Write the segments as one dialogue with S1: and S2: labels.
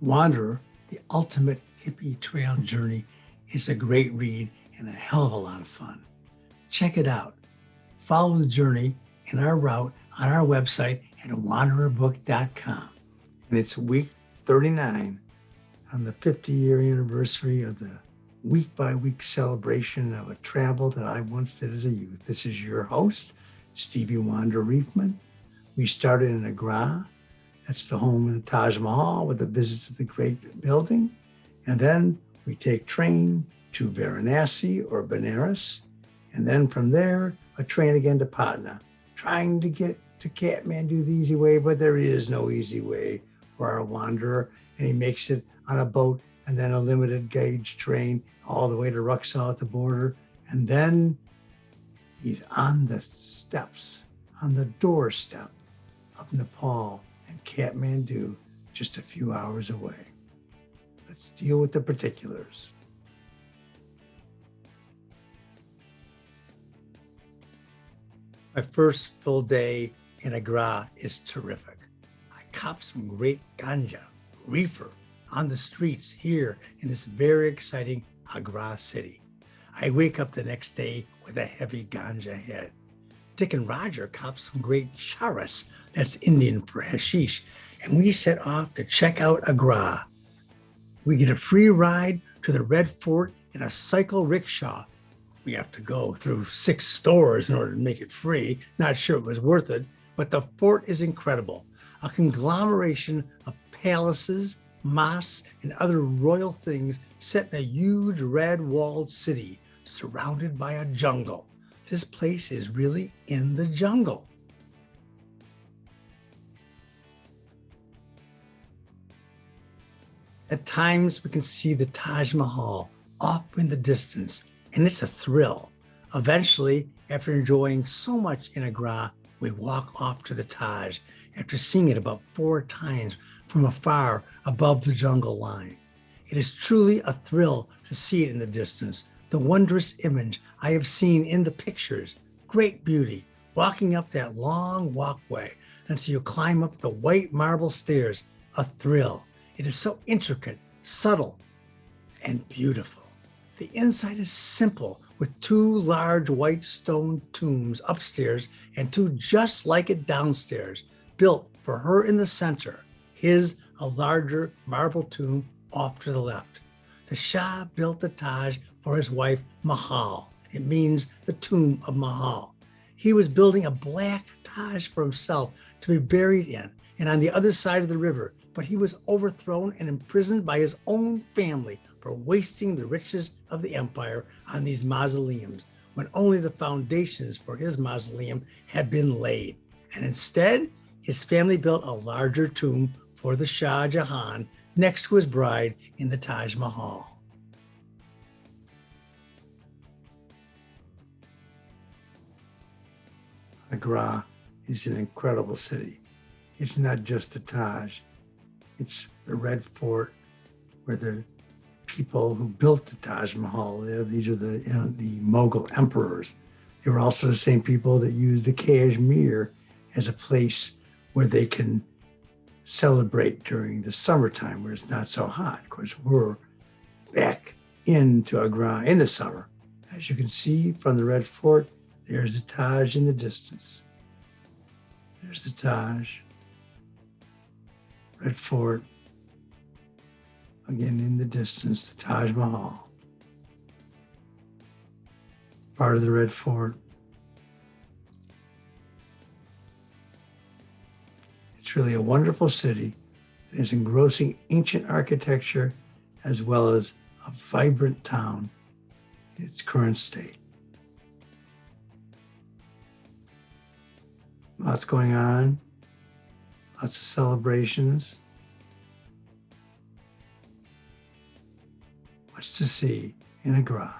S1: Wanderer, the ultimate hippie trail journey, is a great read and a hell of a lot of fun. Check it out. Follow the journey and our route on our website at wandererbook.com. And it's week 39 on the 50-year anniversary of the week-by-week celebration of a travel that I once did as a youth. This is your host, Stevie Wander Reifman. We started in Agra. That's the home of the Taj Mahal with a visit to the great building. And then we take train to Varanasi or Benares. And then from there, a train again to Patna, trying to get to Kathmandu the easy way, but there is no easy way for our wanderer. And he makes it on a boat and then a limited gauge train all the way to Ruxall at the border. And then he's on the steps, on the doorstep of Nepal and Kathmandu, just a few hours away. Let's deal with the particulars. My first full day in Agra is terrific. I cop some great ganja, reefer, on the streets here in this very exciting Agra city. I wake up the next day with a heavy ganja head. Dick and Roger cop some great charas, that's Indian for hashish, and we set off to check out Agra. We get a free ride to the Red Fort in a cycle rickshaw. We have to go through 6 stores in order to make it free. Not sure it was worth it, but the fort is incredible. A conglomeration of palaces, mosques, and other royal things set in a huge red-walled city surrounded by a jungle. This place is really in the jungle. At times, we can see the Taj Mahal off in the distance, and it's a thrill. Eventually, after enjoying so much in Agra, we walk off to the Taj after seeing it about 4 times from afar above the jungle line. It is truly a thrill to see it in the distance, the wondrous image I have seen in the pictures. Great beauty, walking up that long walkway until you climb up the white marble stairs, a thrill. It is so intricate, subtle, and beautiful. The inside is simple, with 2 large white stone tombs upstairs and 2 just like it downstairs, built for her in the center, his a larger marble tomb off to the left. The Shah built the Taj for his wife Mahal. It means the tomb of Mahal. He was building a black Taj for himself to be buried in and on the other side of the river, but he was overthrown and imprisoned by his own family for wasting the riches of the empire on these mausoleums when only the foundations for his mausoleum had been laid. And instead, his family built a larger tomb for the Shah Jahan next to his bride in the Taj Mahal. Agra is an incredible city. It's not just the Taj. It's the Red Fort where the people who built the Taj Mahal live. These are the Mughal emperors. They were also the same people that used the Kashmir as a place where they can celebrate during the summertime where it's not so hot. Of course, we're back into Agra in the summer. As you can see from the Red Fort, there's the Taj in the distance. There's the Taj, Red Fort, again in the distance, the Taj Mahal, part of the Red Fort. It's really a wonderful city that has engrossing ancient architecture as well as a vibrant town in its current state. Lots going on, lots of celebrations, much to see in Agra.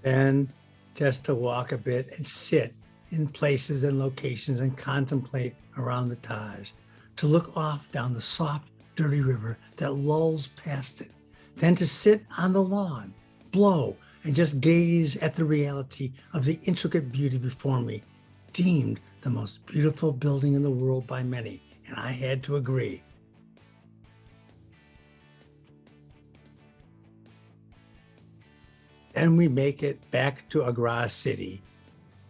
S1: Then just to walk a bit and sit in places and locations and contemplate around the Taj, to look off down the soft, dirty river that lulls past it, then to sit on the lawn, blow, and just gaze at the reality of the intricate beauty before me, deemed the most beautiful building in the world by many, and I had to agree. Then we make it back to Agra city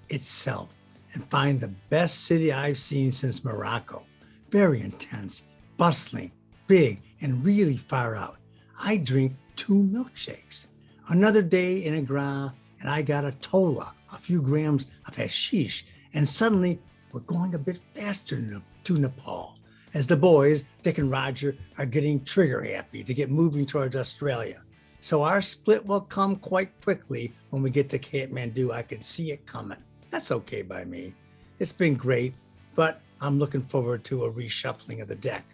S1: itself and find the best city I've seen since Morocco. Very intense, bustling, big, and really far out. I drink 2 milkshakes. Another day in Agra, and I got a tola, a few grams of hashish, and suddenly we're going a bit faster to Nepal, as the boys, Dick and Roger, are getting trigger happy to get moving towards Australia. So our split will come quite quickly when we get to Kathmandu. I can see it coming. That's okay by me. It's been great, but I'm looking forward to a reshuffling of the deck.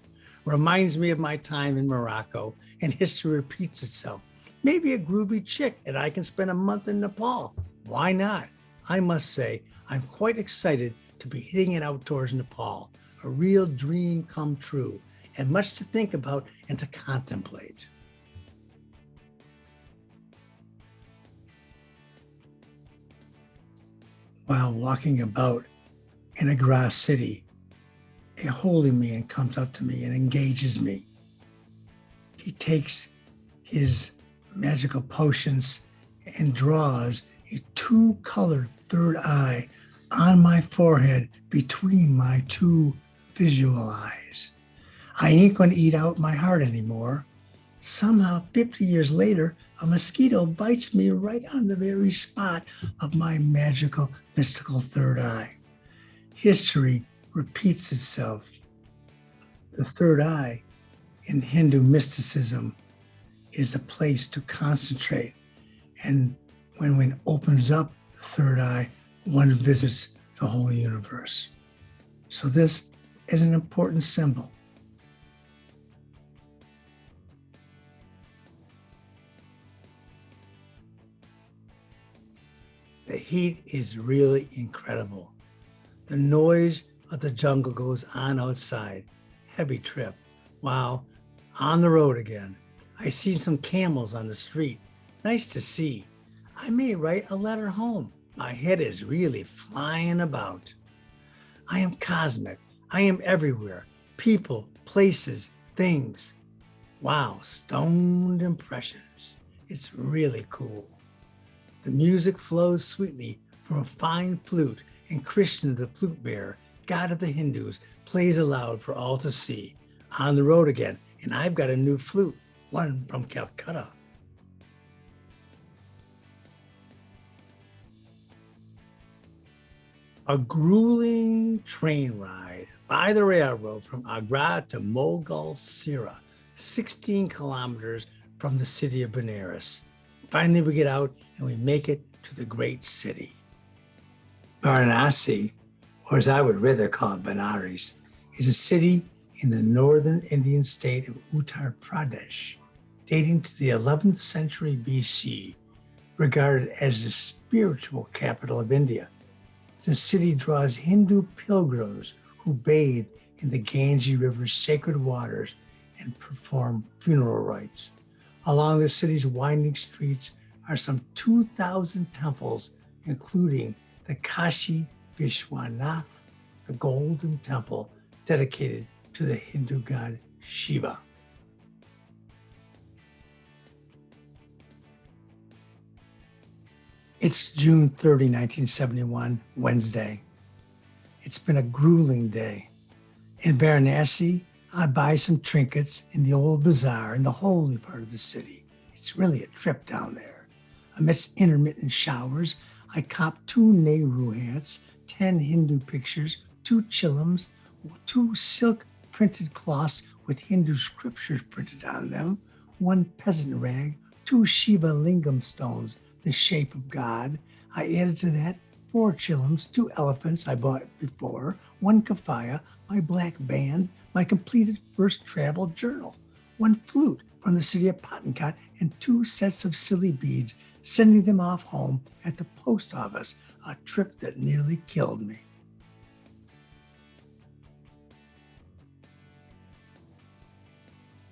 S1: Reminds me of my time in Morocco, and history repeats itself. Maybe a groovy chick and I can spend a month in Nepal. Why not? I must say, I'm quite excited to be hitting it out towards Nepal, a real dream come true, and much to think about and to contemplate. While walking about in Agra city, a holy man comes up to me and engages me. He takes his magical potions and draws a 2-colored third eye on my forehead between my 2 visual eyes. I ain't going to eat out my heart anymore. Somehow, 50 years later, a mosquito bites me right on the very spot of my magical, mystical third eye. History repeats itself. The third eye in Hindu mysticism is a place to concentrate. And when one opens up the third eye, one visits the whole universe. So this is an important symbol. The heat is really incredible. The noise of the jungle goes on outside. Heavy trip. Wow, on the road again. I see some camels on the street. Nice to see. I may write a letter home. My head is really flying about. I am cosmic. I am everywhere. People, places, things. Wow, stoned impressions. It's really cool. The music flows sweetly from a fine flute, and Krishna, the flute bearer, god of the Hindus, plays aloud for all to see. On the road again, and I've got a new flute, one from Calcutta. A grueling train ride by the railroad from Agra to Mughal Sira, 16 kilometers from the city of Benares. Finally, we get out and we make it to the great city. Varanasi, or as I would rather call it Benares, is a city in the northern Indian state of Uttar Pradesh, dating to the 11th century BC, regarded as the spiritual capital of India. The city draws Hindu pilgrims who bathe in the Ganges River's sacred waters and perform funeral rites. Along the city's winding streets are some 2,000 temples, including the Kashi Vishwanath, the Golden Temple dedicated to the Hindu god Shiva. It's June 30, 1971, Wednesday. It's been a grueling day. In Varanasi, I buy some trinkets in the old bazaar in the holy part of the city. It's really a trip down there. Amidst intermittent showers, I cop 2 Nehru hats, 10 Hindu pictures, 2 chillums, 2 silk printed cloths with Hindu scriptures printed on them, 1 peasant rag, 2 Shiva Lingam stones, the shape of God. I added to that 4 chillums, 2 elephants I bought before, 1 kafaya, my black band, my completed first travel journal, 1 flute from the city of Patna, and 2 sets of silly beads, sending them off home at the post office, a trip that nearly killed me.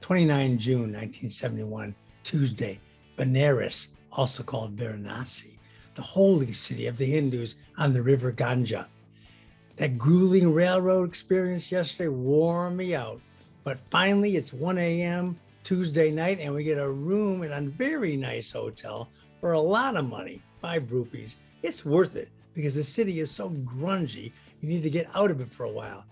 S1: June 29, 1971, Tuesday, Benares, also called Varanasi, the holy city of the Hindus on the river Ganga. That grueling railroad experience yesterday wore me out, but finally it's 1 a.m. Tuesday night and we get a room in a very nice hotel for a lot of money, 5 rupees. It's worth it because the city is so grungy, you need to get out of it for a while.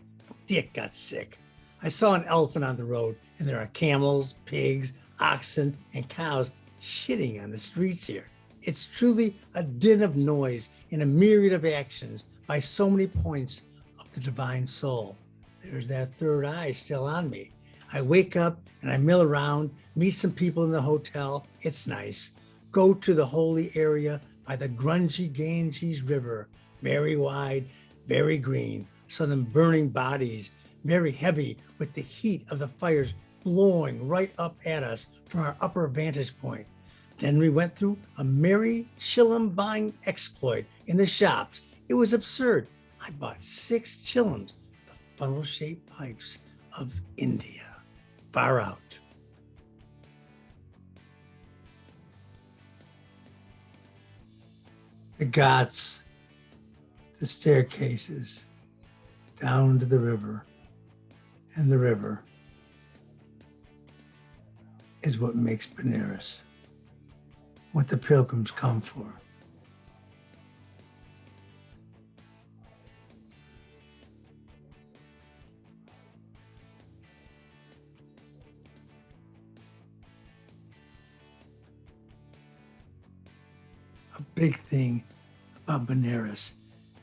S1: Dick got sick. I saw an elephant on the road and there are camels, pigs, oxen, and cows shitting on the streets here. It's truly a din of noise and a myriad of actions by so many points of the divine soul. There's that third eye still on me. I wake up and I mill around, meet some people in the hotel. It's nice. Go to the holy area by the grungy Ganges River, very wide, very green. Saw them burning bodies, very heavy with the heat of the fires blowing right up at us from our upper vantage point. Then we went through a merry chillum buying exploit in the shops. It was absurd. I bought 6 chillums, the funnel-shaped pipes of India. Far out. The ghats, the staircases, down to the river, and the river is what makes Benares, what the pilgrims come for. A big thing about Benares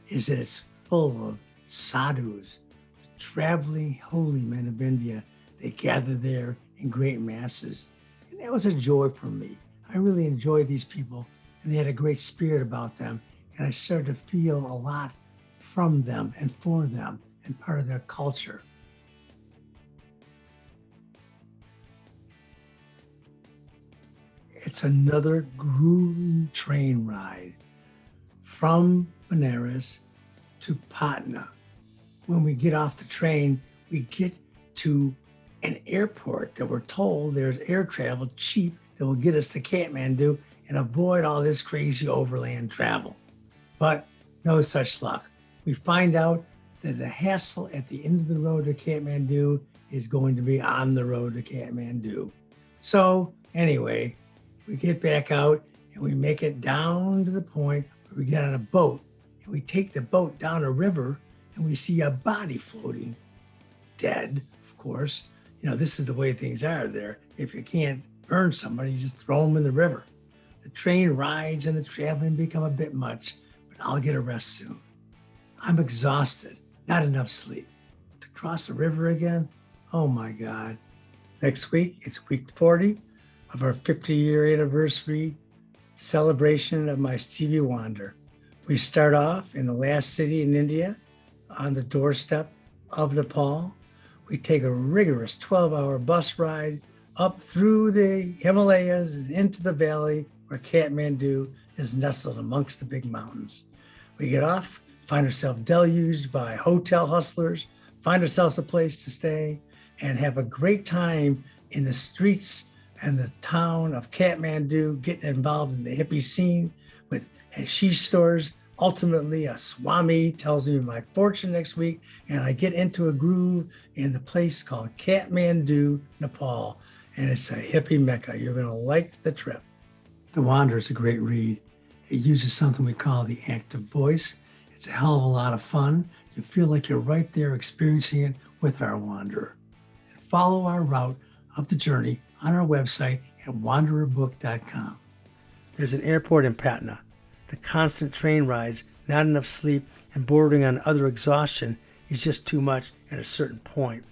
S1: is that it's full of sadhus, the traveling holy men of India. They gather there in great masses. And that was a joy for me. I really enjoyed these people and they had a great spirit about them. And I started to feel a lot from them and for them and part of their culture. It's another grueling train ride from Benares to Patna. When we get off the train, we get to an airport that we're told there's air travel cheap that will get us to Kathmandu and avoid all this crazy overland travel. But no such luck. We find out that the hassle at the end of the road to Kathmandu is going to be on the road to Kathmandu. So anyway, we get back out and we make it down to the point where we get on a boat and we take the boat down a river and we see a body floating, dead, of course. You know, this is the way things are there. If you can't burn somebody, you just throw them in the river. The train rides and the traveling become a bit much, but I'll get a rest soon. I'm exhausted, not enough sleep. To cross the river again? Oh my God. Next week, it's week 40 of our 50-year anniversary celebration of my Stevie Wander. We start off in the last city in India on the doorstep of Nepal. We take a rigorous 12-hour bus ride up through the Himalayas and into the valley where Kathmandu is nestled amongst the big mountains. We get off, find ourselves deluged by hotel hustlers, find ourselves a place to stay, and have a great time in the streets and the town of Kathmandu, getting involved in the hippie scene with hashish stores. Ultimately, a Swami tells me my fortune next week, and I get into a groove in the place called Kathmandu, Nepal. And it's a hippie mecca. You're going to like the trip. The Wander is a great read. It uses something we call the active voice. It's a hell of a lot of fun. You feel like you're right there experiencing it with our wanderer. And follow our route of the journey on our website at wandererbook.com. There's an airport in Patna. The constant train rides, not enough sleep, and bordering on other exhaustion is just too much at a certain point.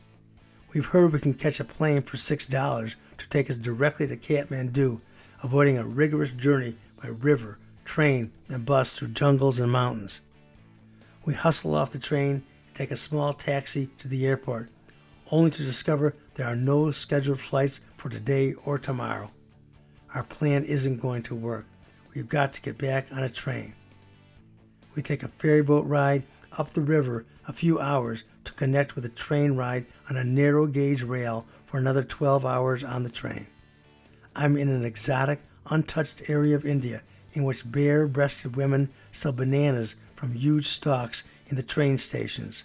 S1: We've heard we can catch a plane for $6 to take us directly to Kathmandu, avoiding a rigorous journey by river, train, and bus through jungles and mountains. We hustle off the train, take a small taxi to the airport, only to discover there are no scheduled flights for today or tomorrow. Our plan isn't going to work. We've got to get back on a train. We take a ferry boat ride up the river a few hours to connect with a train ride on a narrow gauge rail for another 12 hours on the train. I'm in an exotic, untouched area of India in which bare-breasted women sell bananas from huge stalks in the train stations.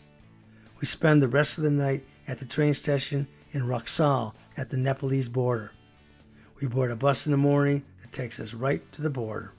S1: We spend the rest of the night at the train station in Raxal at the Nepalese border. We board a bus in the morning that takes us right to the border.